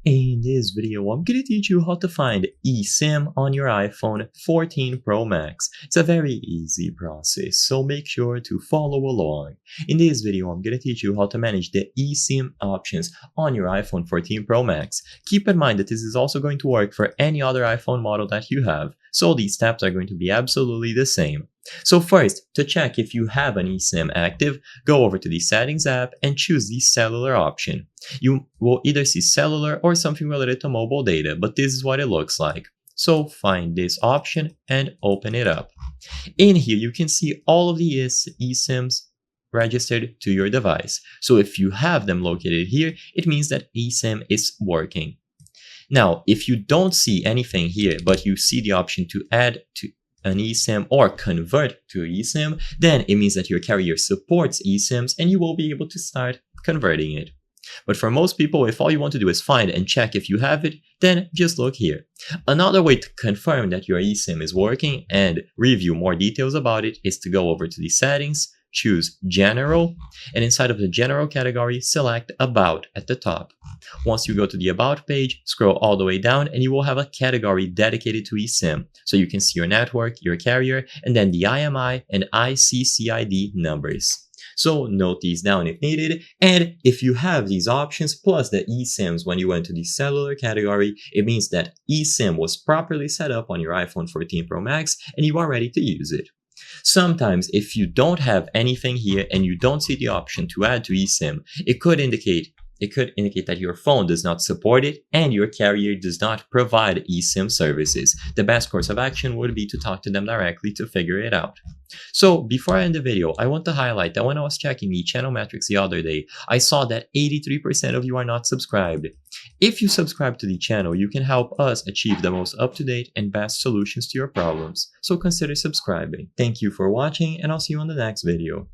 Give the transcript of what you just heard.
In this video, I'm going to teach you how to find eSIM on your iPhone 14 Pro Max. It's a very easy process, so make sure to follow along. In this video, I'm going to teach you how to manage the eSIM options on your iPhone 14 Pro Max. Keep in mind that this is also going to work for any other iPhone model that you have, so these steps are going to be absolutely the same. So first, to check if you have an eSIM active, go over to the Settings app and choose the Cellular option. You will either see cellular or something related to mobile data, but this is what it looks like. So find this option and open it up. In here, you can see all of the eSIMs registered to your device. So if you have them located here, it means that eSIM is working. Now, if you don't see anything here, but you see the option to add to an eSIM or convert to eSIM, then it means that your carrier supports eSIMs and you will be able to start converting it. But for most people, if all you want to do is find and check if you have it, then just look here. Another way to confirm that your eSIM is working and review more details about it is to go over to the settings, choose General, and inside of the General category, select About at the top. Once you go to the About page, scroll all the way down and you will have a category dedicated to eSIM. So you can see your network, your carrier, and then the IMI and ICCID numbers. So note these down if needed, and if you have these options plus the eSIMs when you went to the cellular category, it means that eSIM was properly set up on your iPhone 14 Pro Max and you are ready to use it. Sometimes if you don't have anything here and you don't see the option to add to eSIM, it could indicate that your phone does not support it and your carrier does not provide eSIM services. The best course of action would be to talk to them directly to figure it out. So before I end the video, I want to highlight that when I was checking the channel metrics the other day, I saw that 83% of you are not subscribed. If you subscribe to the channel, you can help us achieve the most up-to-date and best solutions to your problems. So consider subscribing. Thank you for watching and I'll see you on the next video.